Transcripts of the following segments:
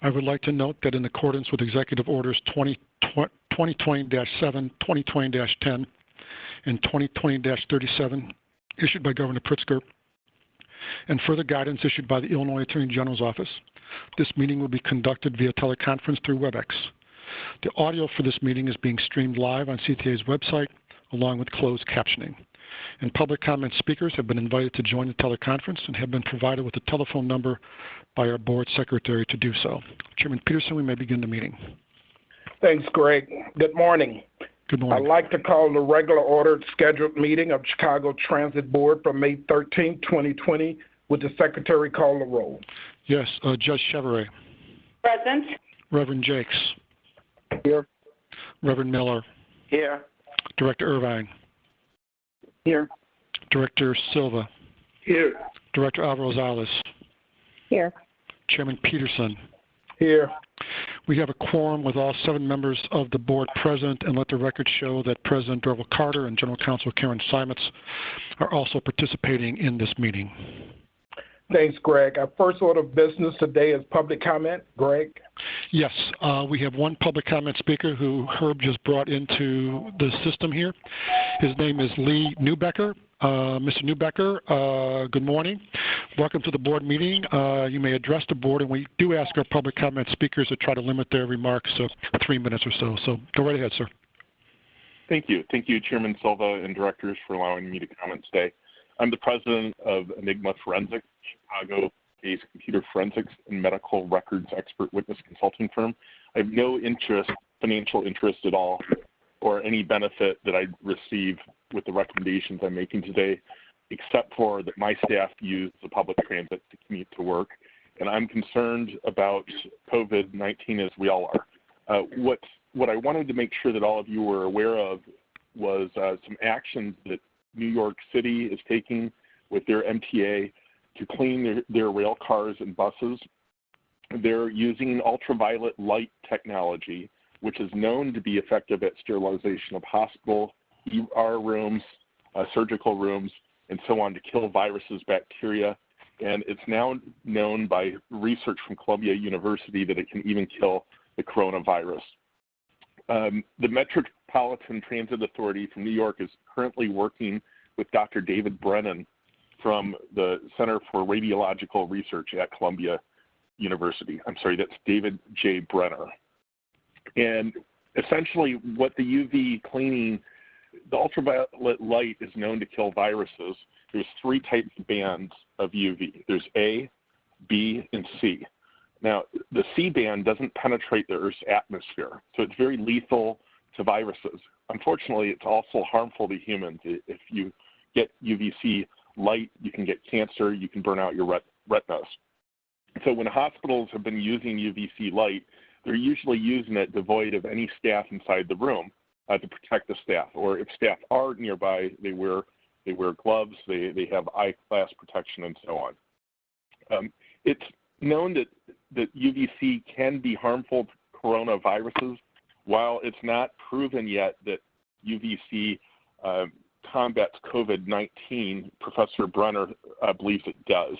I would like to note that in accordance with Executive Orders 2020-7, 2020-10, and 2020-37 issued by Governor Pritzker, and further guidance issued by the Illinois Attorney General's Office, this meeting will be conducted via teleconference through WebEx. The audio for this meeting is being streamed live on CTA's website, along with closed captioning. And public comment speakers have been invited to join the teleconference and have been provided with a telephone number by our board secretary to do so. Chairman Peterson, we may begin the meeting. Thanks, Greg. Good morning. Good morning. I'd like to call the regular ordered scheduled meeting of Chicago Transit Board for May 13, 2020. Would the secretary call the roll? Yes, Judge Chevrolet. Present. Reverend Jakes. Here. Reverend Miller. Here. Director Irvine. Here. Director Silva. Here. Director Alvarez. Here. Chairman Peterson. Here. We have a quorum with all 7 members of the board present, and let the record show that President Dorval Carter and General Counsel Karen Simons are also participating in this meeting. Thanks, Greg. Our first order of business today is public comment. Greg? Yes, we have one public comment speaker who Herb just brought into the system here. His name is Lee Newbecker. Mr. Newbecker, good morning. Welcome to the board meeting. You may address the board, and we do ask our public comment speakers to try to limit their remarks to 3 minutes or so. So go right ahead, sir. Thank you. Thank you, Chairman Silva and directors, for allowing me to comment today. I'm the president of Enigma Forensics, Chicago-based computer forensics and medical records expert witness consulting firm. I have no financial interest at all, or any benefit that I receive with the recommendations I'm making today, except for that my staff use the public transit to commute to work. And I'm concerned about COVID-19, as we all are. What I wanted to make sure that all of you were aware of was some actions that New York City is taking with their MTA to clean their rail cars and buses. They're using ultraviolet light technology, which is known to be effective at sterilization of hospital, ER rooms, surgical rooms, and so on, to kill viruses, bacteria. And it's now known by research from Columbia University that it can even kill the coronavirus. The Metropolitan Transit Authority from New York is currently working with Dr. David Brennan from the Center for Radiological Research at Columbia University. I'm sorry, that's David J. Brenner. And essentially what the UV cleaning, the ultraviolet light is known to kill viruses. There's 3 types of bands of UV. There's A, B, and C. Now, the C band doesn't penetrate the Earth's atmosphere, so it's very lethal to viruses. Unfortunately, it's also harmful to humans. If you get UVC light, you can get cancer, you can burn out your retinas. So when hospitals have been using UVC light, they're usually using it devoid of any staff inside the room to protect the staff. Or if staff are nearby, they wear gloves, they have eye glass protection, and so on. It's known that UVC can be harmful to coronaviruses. While it's not proven yet that UVC combats COVID-19, Professor Brenner believes it does.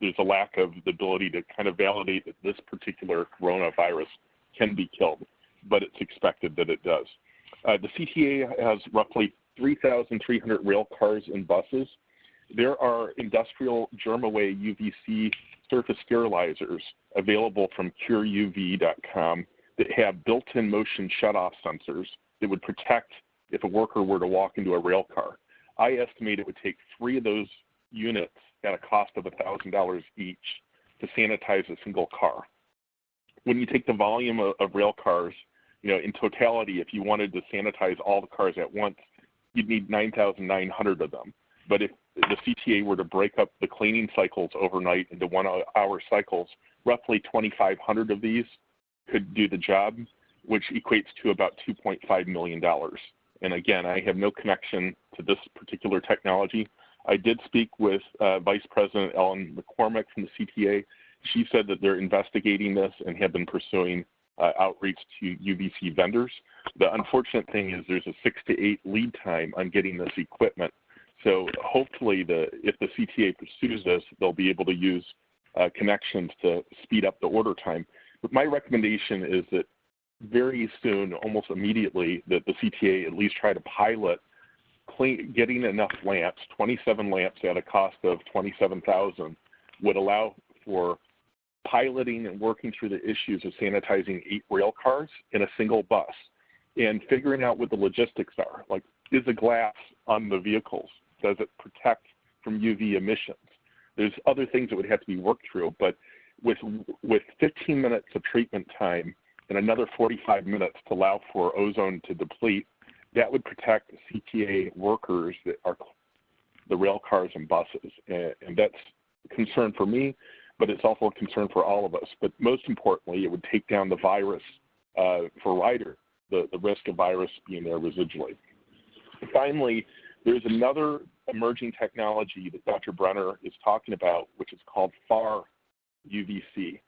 There's a lack of the ability to kind of validate that this particular coronavirus can be killed, but it's expected that it does. The CTA has roughly 3,300 rail cars and buses. There are industrial germ-away UVC surface sterilizers available from cureuv.com that have built-in motion shutoff sensors that would protect if a worker were to walk into a rail car. I estimate it would take 3 of those units at a cost of $1,000 each to sanitize a single car. When you take the volume of rail cars, in totality, if you wanted to sanitize all the cars at once, you'd need 9,900 of them. But if the CTA were to break up the cleaning cycles overnight into 1-hour cycles, roughly 2,500 of these could do the job, which equates to about $2.5 million. And again, I have no connection to this particular technology. I did speak with Vice President Ellen McCormick from the CTA. She said that they're investigating this and have been pursuing outreach to UVC vendors. The unfortunate thing is there's a 6 to 8 lead time on getting this equipment. So hopefully if the CTA pursues this, they'll be able to use connections to speed up the order time. But my recommendation is that very soon, almost immediately, that the CTA at least try to pilot getting enough lamps. 27 lamps at a cost of $27,000 would allow for piloting and working through the issues of sanitizing 8 rail cars in a single bus and figuring out what the logistics are. Like, is the glass on the vehicles? Does it protect from UV emissions? There's other things that would have to be worked through, but with 15 minutes of treatment time and another 45 minutes to allow for ozone to deplete, that would protect CTA workers that are the rail cars and buses. And that's a concern for me, but it's also a concern for all of us. But most importantly, it would take down the virus for riders, the risk of virus being there residually. Finally, there's another emerging technology that Dr. Brenner is talking about, which is called far UVC.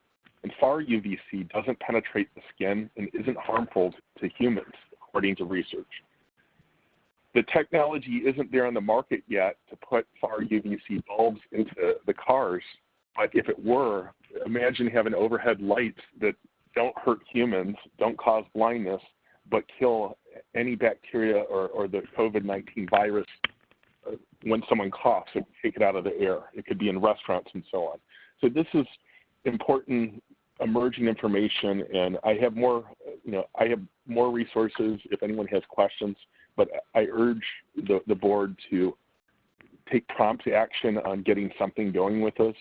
And far UVC doesn't penetrate the skin and isn't harmful to humans, according to research. The technology isn't there on the market yet to put far UVC bulbs into the cars, but if it were, imagine having overhead lights that don't hurt humans, don't cause blindness, but kill any bacteria or the COVID-19 virus when someone coughs. It would take it out of the air. It could be in restaurants and so on. So this is important emerging information, and I have more, I have more resources if anyone has questions, but I urge the board to take prompt action on getting something going with this.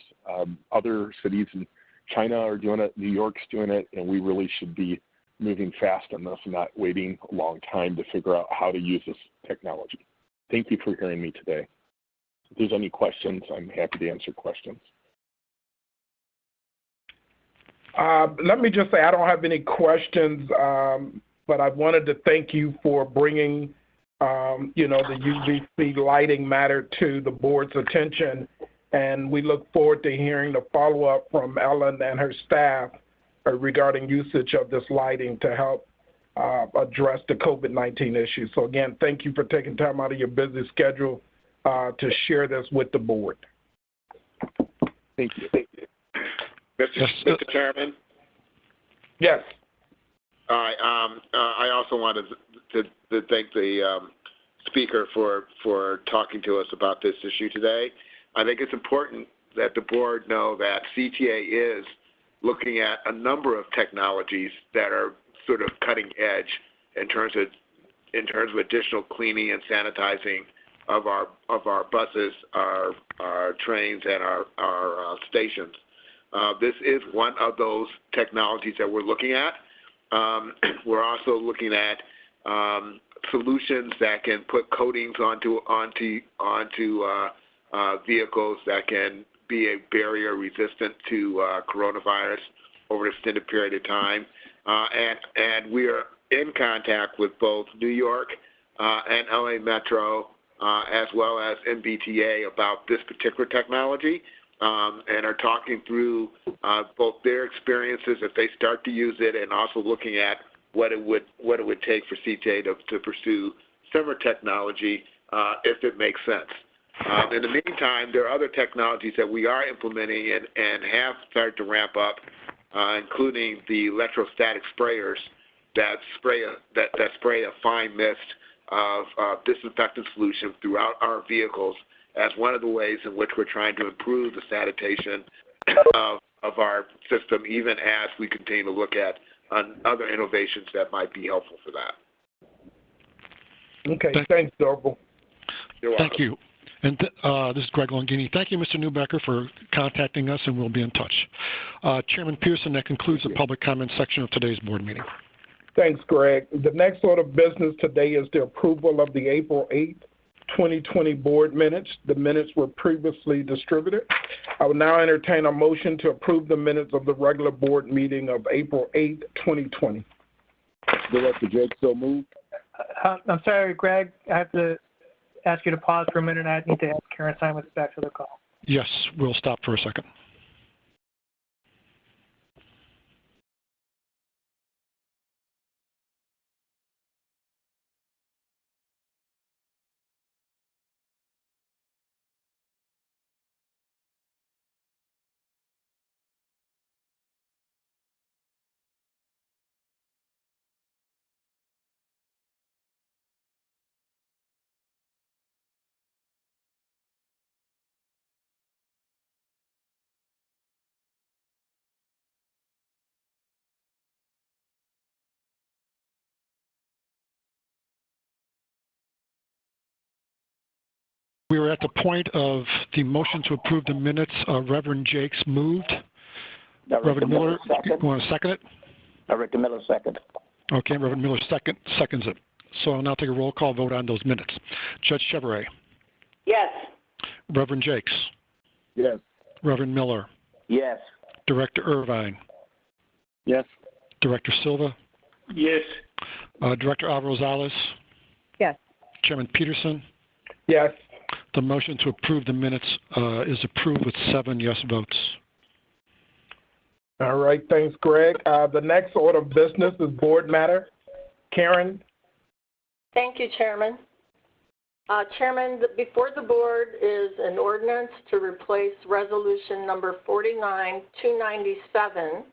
Other cities in China are doing it, New York's doing it, and we really should be moving fast on this and not waiting a long time to figure out how to use this technology. Thank you for hearing me today. If there's any questions, I'm happy to answer questions. Let me just say I don't have any questions, but I wanted to thank you for bringing, the UVC lighting matter to the board's attention, and we look forward to hearing the follow-up from Ellen and her staff regarding usage of this lighting to help address the COVID-19 issue. So again, thank you for taking time out of your busy schedule to share this with the board. Thank you. Mr. Chairman? Yes. All right. I also wanted to thank the speaker for talking to us about this issue today. I think it's important that the board know that CTA is looking at a number of technologies that are sort of cutting edge in terms of additional cleaning and sanitizing of our buses, our trains, and our stations. This is one of those technologies that we're looking at. We're also looking at solutions that can put coatings onto vehicles that can be a barrier resistant to coronavirus over an extended period of time. And we are in contact with both New York and LA Metro as well as MBTA about this particular technology. And are talking through both their experiences if they start to use it, and also looking at what it would take for CTA to pursue similar technology if it makes sense. In the meantime, there are other technologies that we are implementing and have started to ramp up, including the electrostatic sprayers that spray a fine mist of disinfectant solution throughout our vehicles, as one of the ways in which we're trying to improve the sanitation of our system, even as we continue to look at other innovations that might be helpful for that. Okay, thanks, Dorval. You're welcome. Thank you. And this is Greg Longini. Thank you, Mr. Newbecker, for contacting us, and we'll be in touch. Chairman Pearson, that concludes the public comment section of today's board meeting. Thanks, Greg. The next order of business today is the approval of the April 8th, 2020 board minutes. The minutes were previously distributed. I will now entertain a motion to approve the minutes of the regular board meeting of April 8th, 2020. Director Jake, so moved. I'm sorry, Greg. I have to ask you to pause for a minute. I need to add Karen Simons back to the call. Yes, we'll stop for a second. We were at the point of the motion to approve the minutes. Reverend Jakes moved. Reverend Miller, you want to second it? Director Miller, second. Okay, Reverend Miller seconds it. So I'll now take a roll call vote on those minutes. Judge Chevrolet. Yes. Reverend Jakes. Yes. Reverend Miller. Yes. Director Irvine. Yes. Director Silva. Yes. Director Alvarez-Rosales. Yes. Chairman Peterson. Yes. The motion to approve the minutes is approved with 7 yes votes. All right, thanks, Greg. The next order of business is board matter. Karen? Thank you, Chairman. Chairman, before the board is an ordinance to replace resolution number 49-297,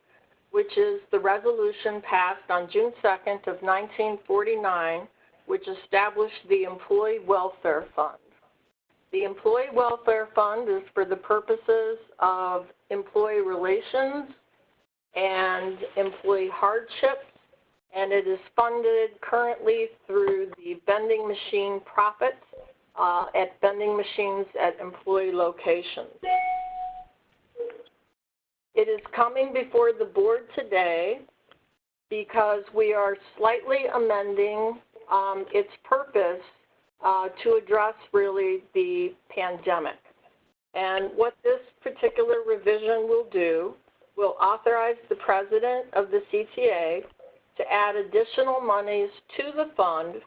which is the resolution passed on June 2nd of 1949, which established the Employee Welfare Fund. The Employee Welfare Fund is for the purposes of employee relations and employee hardship, and it is funded currently through the vending machine profits at vending machines at employee locations. It is coming before the board today because we are slightly amending its purpose to address really the pandemic. And what this particular revision will do will authorize the president of the CTA to add additional monies to the fund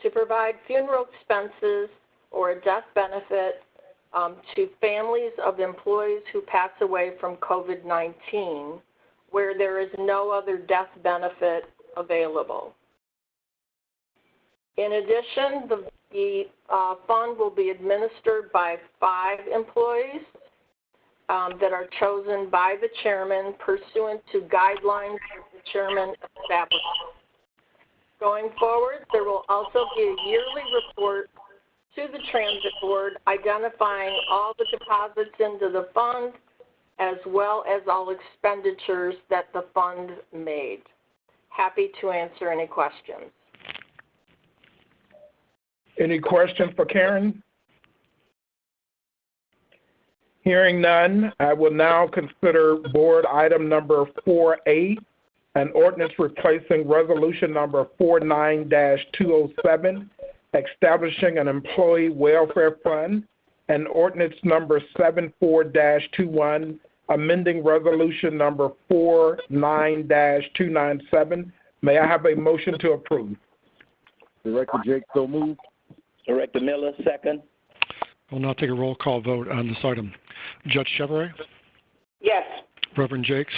to provide funeral expenses or a death benefit to families of employees who pass away from COVID-19, where there is no other death benefit available. In addition, the fund will be administered by 5 employees that are chosen by the chairman pursuant to guidelines that the chairman established. Going forward, there will also be a yearly report to the transit board identifying all the deposits into the fund as well as all expenditures that the fund made. Happy to answer any questions. Any questions for Karen? Hearing none, I will now consider board item number 4A, an ordinance replacing resolution number 49-207, establishing an employee welfare fund, and ordinance number 74-21, amending resolution number 49-297. May I have a motion to approve? Director Jakes, so moved. Director Miller, second. I'll now take a roll call vote on this item. Judge Chevrolet. Yes. Reverend Jakes.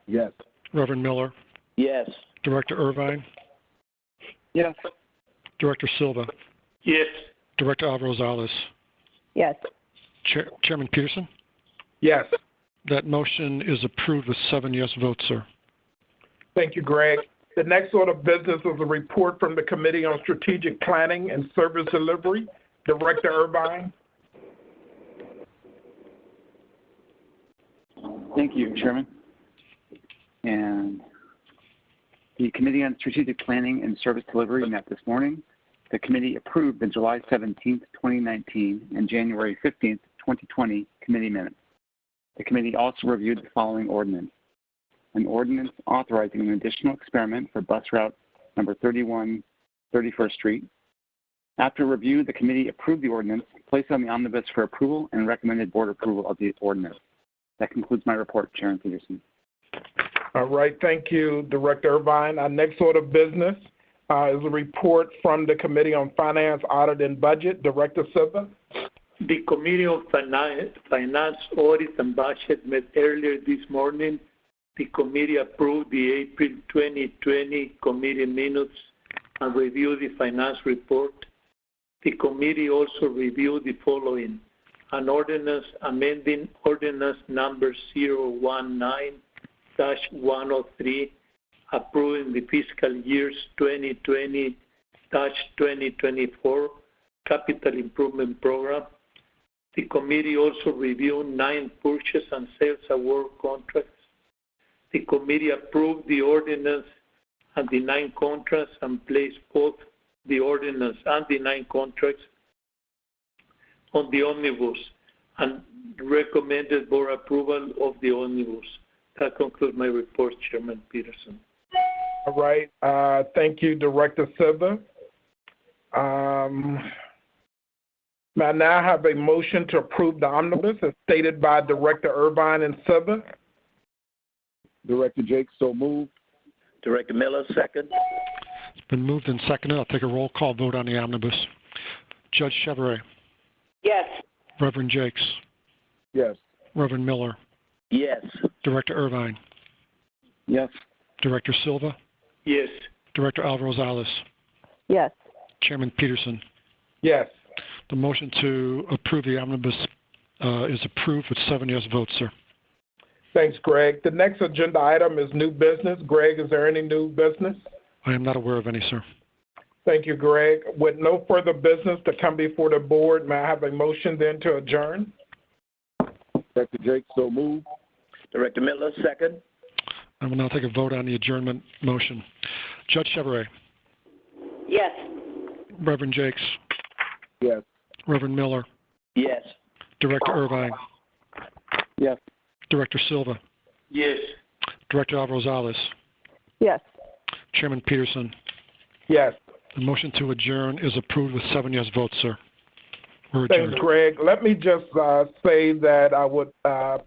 Yes. Reverend Miller. Yes. Director Irvine. Yes. Director Silva. Yes. Director Alvarez-Rosales. Yes. Chairman Peterson. Yes. That motion is approved with 7 yes votes, sir. Thank you, Greg. The next order of business is a report from the Committee on Strategic Planning and Service Delivery. Director Irvine. Thank you, Chairman. And the Committee on Strategic Planning and Service Delivery met this morning. The committee approved the July 17th, 2019 and January 15th, 2020 committee minutes. The committee also reviewed the following ordinance. An ordinance authorizing an additional experiment for bus route number 31 31st Street. After review, the committee approved the ordinance, placed it on the omnibus for approval, and recommended board approval of the ordinance. That concludes my report, Chairman Peterson. All right, thank you, Director Irvine. Our next order of business is a report from the Committee on Finance, Audit, and Budget. Director Silva. The Committee on Finance, Audit, and Budget met earlier this morning. The committee approved the April 2020 committee minutes and reviewed the finance report. The committee also reviewed the following: an ordinance amending ordinance number 019-103, approving the fiscal years 2020-2024 capital improvement program. The committee also reviewed 9 purchase and sales award contracts. The committee approved the ordinance and the 9 contracts and placed both the ordinance and the 9 contracts on the omnibus and recommended board approval of the omnibus. That concludes my report, Chairman Peterson. All right. Thank you, Director Silva. May I now have a motion to approve the omnibus as stated by Director Irvine and Silva? Director Jake, so moved. Director Miller, second. It's been moved and seconded. I'll take a roll call vote on the omnibus. Judge Chevrolet, Yes. Reverend Jakes, Yes. Reverend Miller, Yes. Director Irvine, Yes. Director Silva, Yes. Director Alvarez-Alias, Yes. Chairman Peterson. Yes. The motion to approve the omnibus is approved with 7 yes votes, sir. Thanks, Greg. The next agenda item is new business. Greg, is there any new business? I am not aware of any, sir. Thank you, Greg. With no further business to come before the board, may I have a motion then to adjourn? Director Jake, so moved. Director Miller, second. I will now take a vote on the adjournment motion. Judge Chevrolet, Yes. Reverend Jakes, Yes. Reverend Miller, Yes. Director Irvine, Yes. Director Silva, Yes. Director Alvarez-Alias, Yes. Chairman Peterson. Yes. The motion to adjourn is approved with 7 yes votes, sir. We're adjourned. Thanks, Greg. Let me just say that I would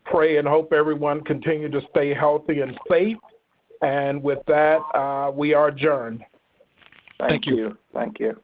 pray and hope everyone continue to stay healthy and safe. And with that, we are adjourned. Thank you. Thank you.